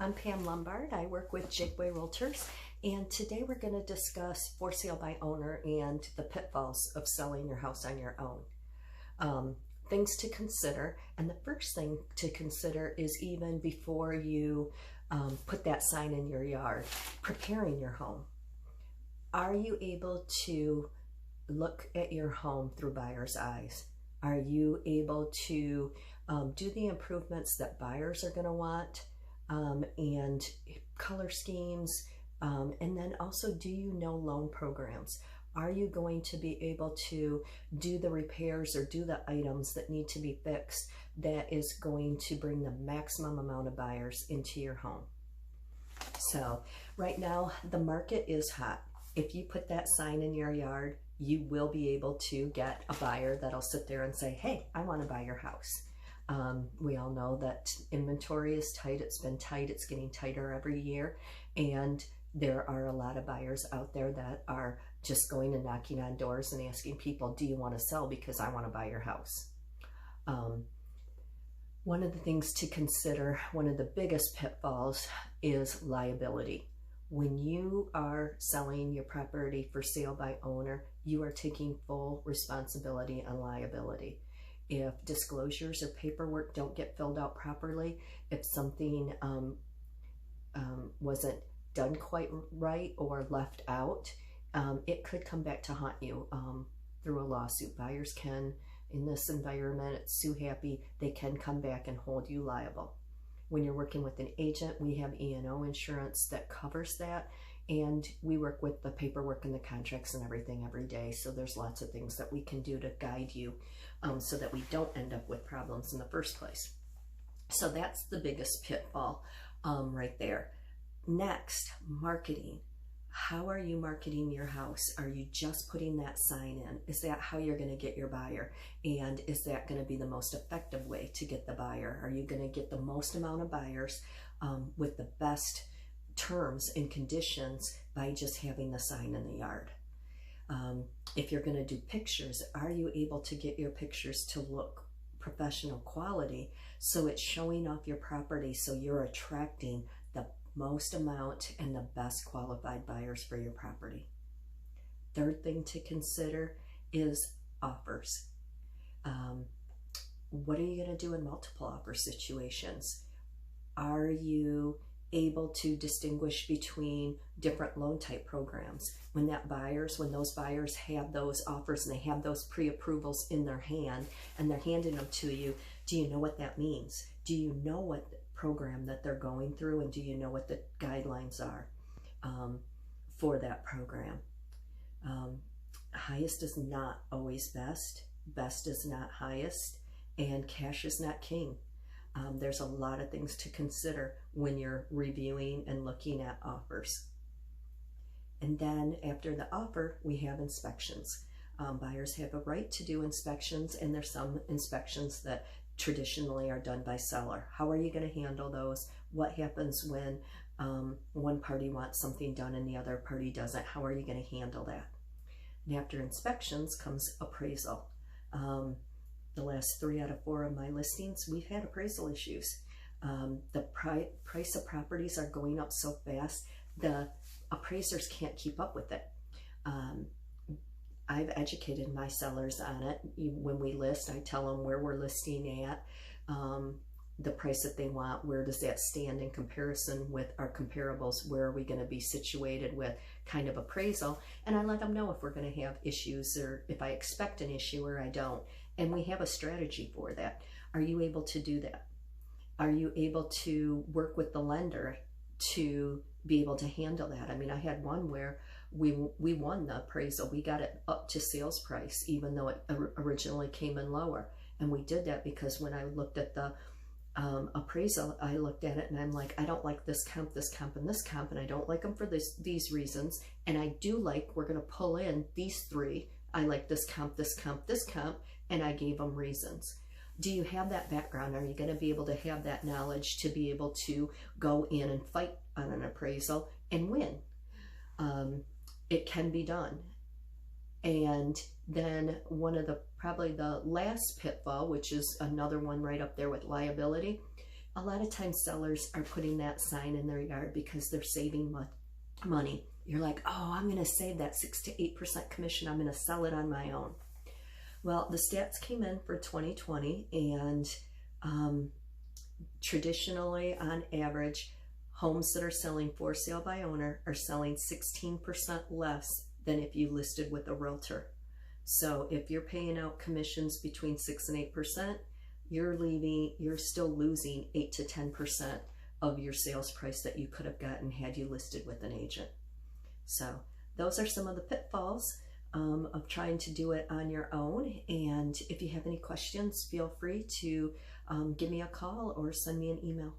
I'm Pam Lombard. I work with Jigway Realtors, and today we're going to discuss for sale by owner and the pitfalls of selling your house on your own. Things to consider, and the first thing to consider is even before you put that sign in your yard, preparing your home. Are you able to look at your home through buyer's eyes? Are you able to do the improvements that buyers are going to want, and color schemes, and then also, do you know loan programs? Are you going to be able to do the repairs or do the items that need to be fixed that is going to bring the maximum amount of buyers into your home? So right now the market is hot. If you put that sign in your yard, you will be able to get a buyer that'll sit there and say, hey, I want to buy your house. We all know that inventory is tight. It's been tight. It's getting tighter every year. And there are a lot of buyers out there that are just going and knocking on doors and asking people, do you want to sell because I want to buy your house? One of the things to consider, one of the biggest pitfalls, is liability. When you are selling your property for sale by owner, you are taking full responsibility and liability. If disclosures or paperwork don't get filled out properly, if something wasn't done quite right or left out, it could come back to haunt you through a lawsuit. Buyers can, in this environment, it's sue happy, they can come back and hold you liable. When you're working with an agent, we have E&O insurance that covers that, and we work with the paperwork and the contracts and everything every day. So there's lots of things that we can do to guide you so that we don't end up with problems in the first place. So that's the biggest pitfall right there. Next, marketing. How are you marketing your house? Are you just putting that sign in? Is that how you're going to get your buyer? And is that going to be the most effective way to get the buyer? Are you going to get the most amount of buyers with the best terms and conditions by just having the sign in the yard? If you're going to do pictures, are you able to get your pictures to look professional quality so it's showing off your property so you're attracting the most amount and the best qualified buyers for your property? Third thing to consider is offers. What are you going to do in multiple offer situations? Are you able to distinguish between different loan type programs? When those buyers have those offers and they have those pre-approvals in their hand and they're handing them to you, do you know what that means? Do you know what program that they're going through, and do you know what the guidelines are for that program? Highest is not always best. Best is not highest, and cash is not king. There's a lot of things to consider when you're reviewing and looking at offers. And then after the offer, we have inspections. Buyers have a right to do inspections, and there's some inspections that traditionally are done by seller. How are you going to handle those? What happens when one party wants something done and the other party doesn't? How are you going to handle that? And after inspections comes appraisal. The last 3 out of 4 of my listings, we've had appraisal issues. The price of properties are going up so fast, the appraisers can't keep up with it. I've educated my sellers on it. When we list, I tell them where we're listing at, the price that they want, where does that stand in comparison with our comparables, where are we going to be situated with kind of appraisal, and I let them know if we're going to have issues or if I expect an issue or I don't, and we have a strategy for that. Are you able to do that? Are you able to work with the lender to be able to handle that? I mean, I had one where we won the appraisal. We got it up to sales price, even though it originally came in lower. And we did that because when I looked at the appraisal, I looked at it and I'm like, I don't like this comp, and this comp, and I don't like them for these reasons. And I do like, we're going to pull in these 3. I like this comp, this comp, this comp, and I gave them reasons. Do you have that background? Are you going to be able to have that knowledge to be able to go in and fight on an appraisal and win? It can be done. And then probably the last pitfall, which is another one right up there with liability, A lot of times sellers are putting that sign in their yard because they're saving money. You're like, oh, I'm going to save that 6 to 8% commission. I'm going to sell it on my own. Well, the stats came in for 2020, and traditionally, on average, homes that are selling for sale by owner are selling 16% less than if you listed with a realtor. So if you're paying out commissions between 6 and 8%, you're still losing 8 to 10% of your sales price that you could have gotten had you listed with an agent. So those are some of the pitfalls of trying to do it on your own. And if you have any questions, feel free to give me a call or send me an email.